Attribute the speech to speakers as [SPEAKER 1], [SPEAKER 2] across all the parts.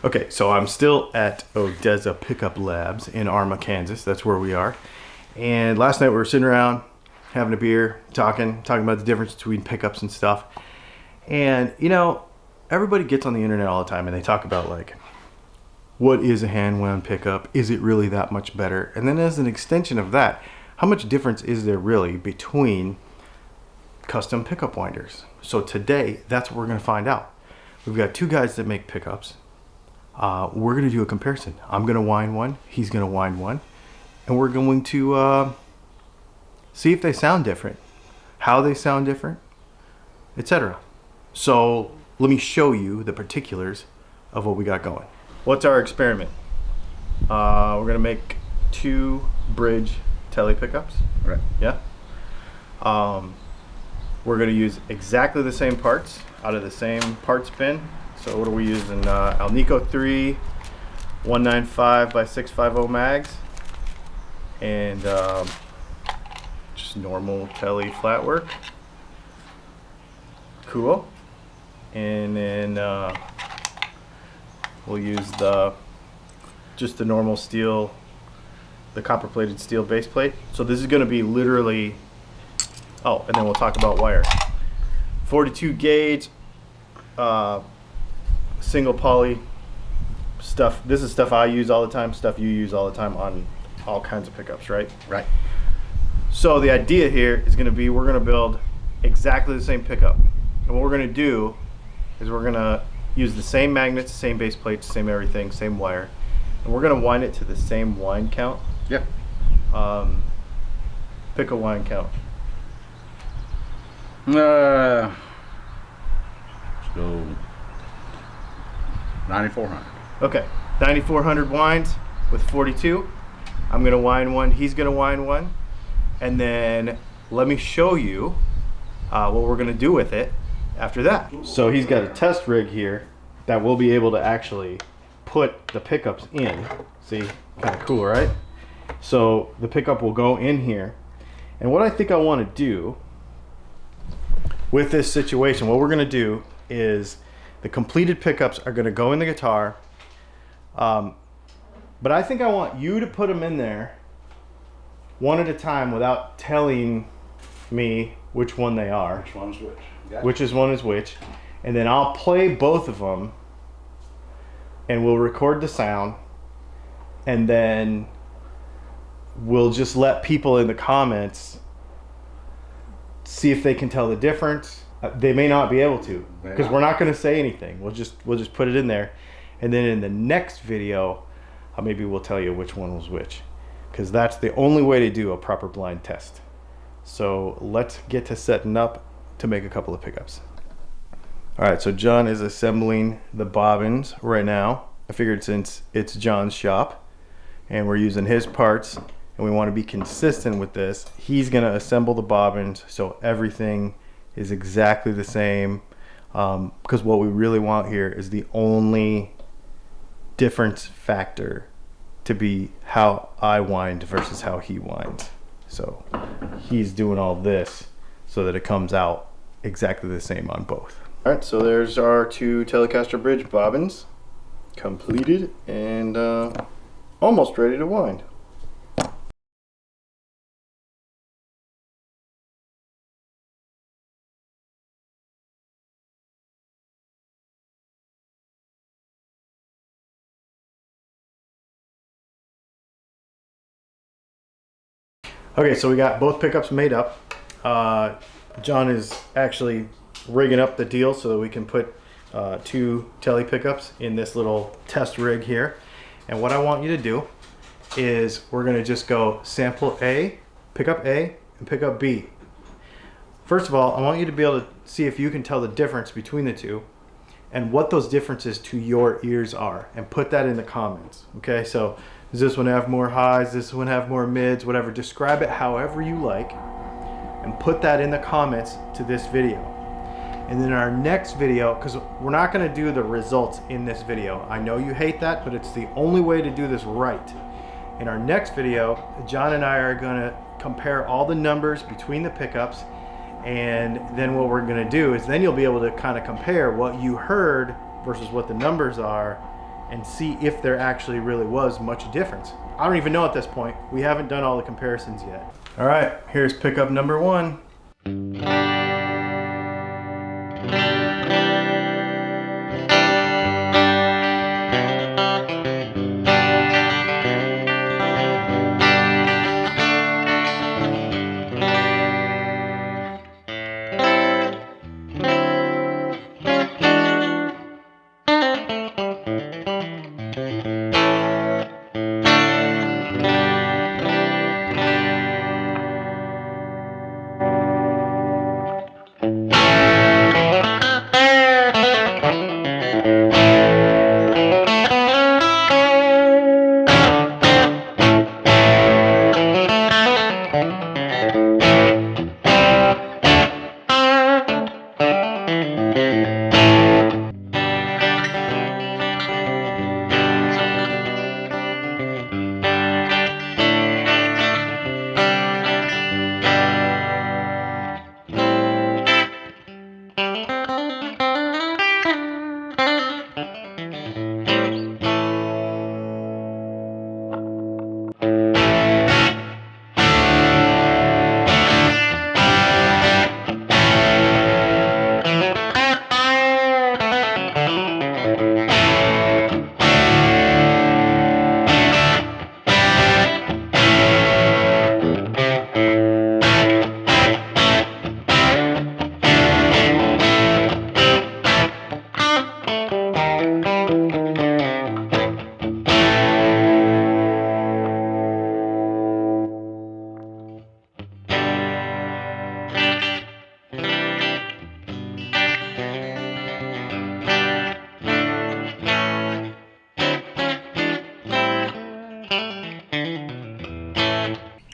[SPEAKER 1] Okay, so I'm still at Odessa Pickup Labs in Arma, Kansas. That's where we are. And last night we were sitting around having a beer, talking about the difference between pickups and stuff. And you know, everybody gets on the internet all the time and they talk about like, what is a hand wound pickup? Is it really that much better? And then as an extension of that, how much difference is there really between custom pickup winders? So today, that's what we're gonna find out. We've got two guys that make pickups. We're gonna do a comparison. I'm gonna wind one, he's gonna wind one, and we're going to see if they sound different, how they sound different, etc. So let me show you the particulars of what we got going. What's our experiment? We're gonna make two bridge tele pickups.
[SPEAKER 2] Right.
[SPEAKER 1] Yeah. We're gonna use exactly the same parts out of the same parts bin. So what are we using? Alnico 3 195 by 650 mags, and just normal tele flat work. Cool. And then we'll use just the normal steel, the copper plated steel base plate. So this is going to be literally, oh, and then we'll talk about wire. 42 gauge single poly stuff. This is stuff I use all the time, stuff you use all the time on all kinds of pickups, right?
[SPEAKER 2] Right.
[SPEAKER 1] So the idea here is going to be, we're going to build exactly the same pickup. And what we're going to do is we're going to use the same magnets, same base plates, same everything, same wire. And we're going to wind it to the same wind count.
[SPEAKER 2] Yeah.
[SPEAKER 1] Pick a wind count.
[SPEAKER 2] Let's go 9,400.
[SPEAKER 1] Okay, 9,400 winds with 42. I'm gonna wind one, he's gonna wind one. And then let me show you what we're gonna do with it after that. So he's got a test rig here that we'll be able to actually put the pickups in. See, kind of cool, right? So the pickup will go in here. And what I think I wanna do with this situation, what we're gonna do is the completed pickups are gonna go in the guitar. But I think I want you to put them in there one at a time without telling me which one they are.
[SPEAKER 2] Which one's which?
[SPEAKER 1] Which is one is which. And then I'll play both of them and we'll record the sound. And then we'll just let people in the comments see if they can tell the difference. They may not be able to, because we're not going to say anything. We'll just put it in there, and then in the next video, maybe we'll tell you which one was which, because that's the only way to do a proper blind test. So let's get to setting up to make a couple of pickups. All right, so John is assembling the bobbins right now. I figured since it's John's shop and we're using his parts and we want to be consistent with this, he's going to assemble the bobbins so everything is exactly the same, because what we really want here is the only difference factor to be how I wind versus how he winds. So he's doing all this so that it comes out exactly the same on both. All right, so there's our two Telecaster bridge bobbins completed and almost ready to wind. Okay, so we got both pickups made up. John is actually rigging up the deal so that we can put two tele pickups in this little test rig here. And what I want you to do is we're gonna just go sample A, pick up A, and pick up B. First of all, I want you to be able to see if you can tell the difference between the two and what those differences to your ears are, and put that in the comments. Okay, so does this one have more highs? Does this one have more mids? Whatever. Describe it however you like and put that in the comments to this video. And then our next video, because we're not going to do the results in this video. I know you hate that, but it's the only way to do this right. In our next video, John and I are going to compare all the numbers between the pickups, and then what we're going to do is then you'll be able to kind of compare what you heard versus what the numbers are, and see if there actually really was much difference. I don't even know at this point. We haven't done all the comparisons yet. All right, here's pickup number 1.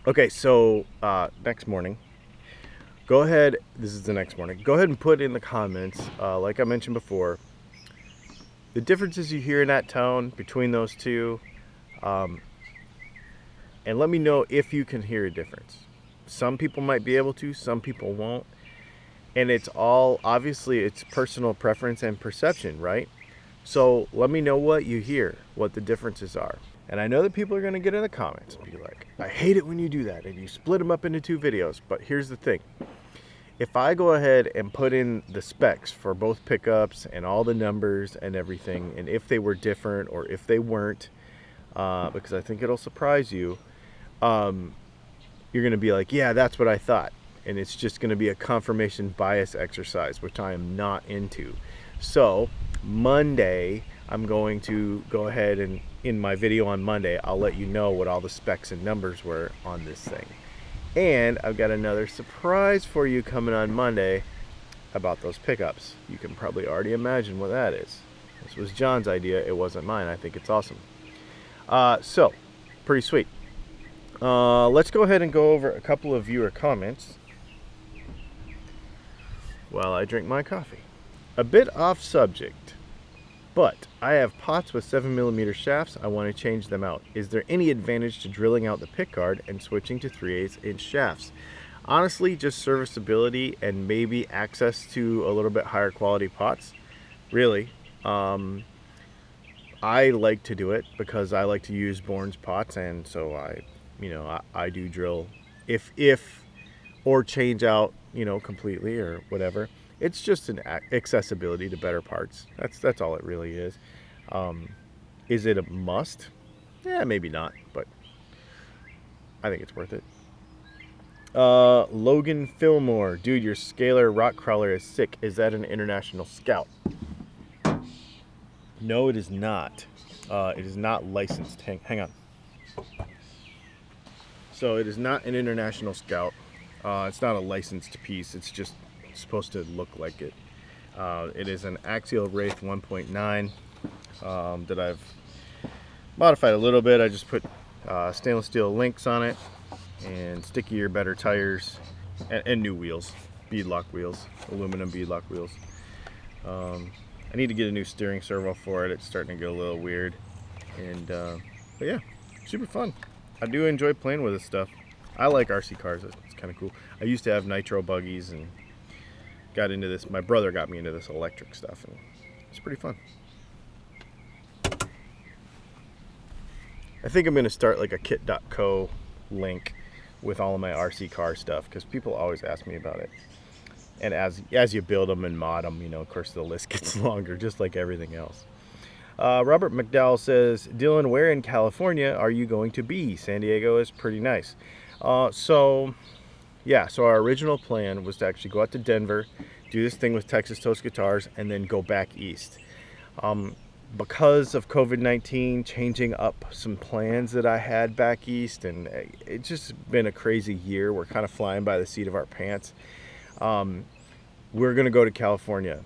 [SPEAKER 1] Okay, so next morning, go ahead, this is the next morning, go ahead and put in the comments, like I mentioned before, the differences you hear in that tone between those two, and let me know if you can hear a difference. Some people might be able to, some people won't, and it's all, obviously, it's personal preference and perception, right? So let me know what you hear, what the differences are. And I know that people are going to get in the comments and be like, I hate it when you do that and you split them up into 2 videos. But here's the thing. If I go ahead and put in the specs for both pickups and all the numbers and everything, and if they were different or if they weren't, because I think it'll surprise you, you're going to be like, yeah, that's what I thought. And it's just going to be a confirmation bias exercise, which I am not into. So Monday, I'm going to go ahead and in my video on Monday, I'll let you know what all the specs and numbers were on this thing. And I've got another surprise for you coming on Monday about those pickups. You can probably already imagine what that is. This was John's idea. It wasn't mine. I think it's awesome. So, pretty sweet. Let's go ahead and go over a couple of viewer comments while I drink my coffee. A bit off subject, but I have pots with 7mm shafts. I want to change them out. Is there any advantage to drilling out the pickguard and switching to 3/8 inch shafts? Honestly, just serviceability and maybe access to a little bit higher quality pots. Really, I like to do it because I like to use Bourne's pots, and so I do drill if or change out, completely or whatever. It's just an accessibility to better parts. That's all it really is. Is it a must? Yeah, maybe not, but I think it's worth it. Logan Fillmore, dude, your scalar rock crawler is sick. Is that an International Scout? No, it is not. It is not licensed. Hang on. So it is not an International Scout. It's not a licensed piece. It's just supposed to look like it. It is an Axial Wraith 1.9 that I've modified a little bit. I just put stainless steel links on it and stickier, better tires and new wheels, beadlock wheels, aluminum beadlock wheels. I need to get a new steering servo for it. It's starting to get a little weird, and but yeah, super fun. I do enjoy playing with this stuff. I like RC cars. It's kind of cool. I used to have nitro buggies and got into this. My brother got me into this electric stuff, and it's pretty fun. I think I'm going to start like a kit.co link with all of my RC car stuff, because people always ask me about it. And as you build them and mod them, you know, of course the list gets longer, just like everything else. Robert McDowell says, Dylan, where in California are you going to be? San Diego is pretty nice. So our original plan was to actually go out to Denver, do this thing with Texas Toast Guitars, and then go back east. Because of COVID-19 changing up some plans that I had back east, and it's just been a crazy year. We're kind of flying by the seat of our pants. We're going to go to California.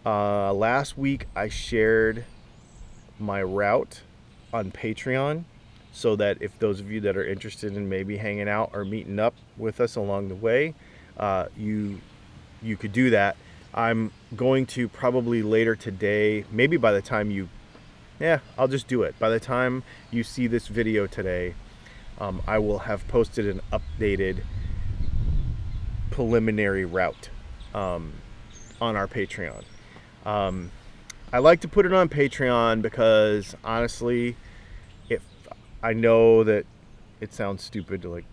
[SPEAKER 1] Last week I shared my route on Patreon, so that if those of you that are interested in maybe hanging out or meeting up with us along the way, you could do that. I'm going to probably later today, maybe by the time I'll just do it. By the time you see this video today, I will have posted an updated preliminary route on our Patreon. I like to put it on Patreon because honestly, if I know that it sounds stupid to like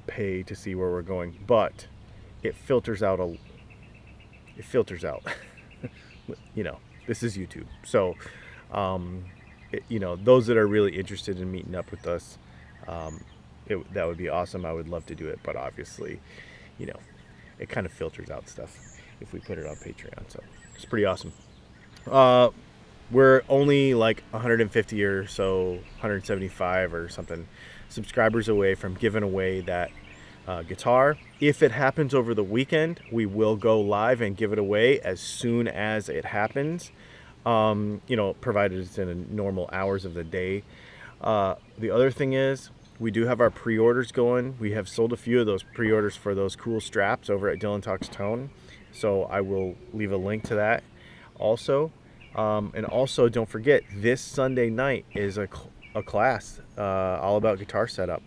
[SPEAKER 1] pay to see where we're going, but it filters out you know, this is YouTube. So, you know, those that are really interested in meeting up with us, that would be awesome. I would love to do it, but obviously, you know, it kind of filters out stuff if we put it on Patreon. So it's pretty awesome. We're only like 150 or so, 175 or something subscribers away from giving away that guitar. If it happens over the weekend, we will go live and give it away as soon as it happens, you know, provided it's in a normal hours of the day. The other thing is, we do have our pre-orders going. We have sold a few of those pre-orders for those cool straps over at Dylan Talks Tone, so I will leave a link to that also. And also, don't forget, this Sunday night is a class all about guitar setup.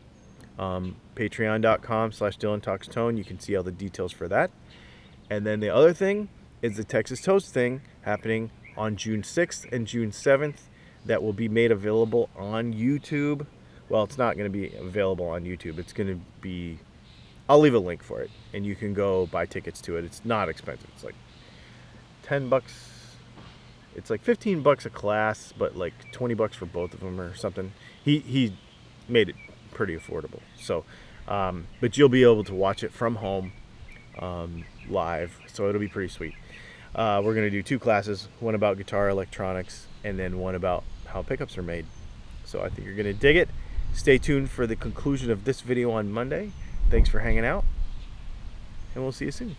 [SPEAKER 1] Patreon.com/Dylan Talks Tone. You can see all the details for that. And then the other thing is the Texas Toast thing happening on June 6th and June 7th that will be made available on YouTube. Well, it's not going to be available on YouTube. It's going to be, I'll leave a link for it, and you can go buy tickets to it. It's not expensive. It's like $10. It's like $15 a class, but like $20 for both of them or something. He made it pretty affordable. So, but you'll be able to watch it from home, live. So it'll be pretty sweet. We're going to do 2 classes, one about guitar electronics and then one about how pickups are made. So I think you're going to dig it. Stay tuned for the conclusion of this video on Monday. Thanks for hanging out, and we'll see you soon.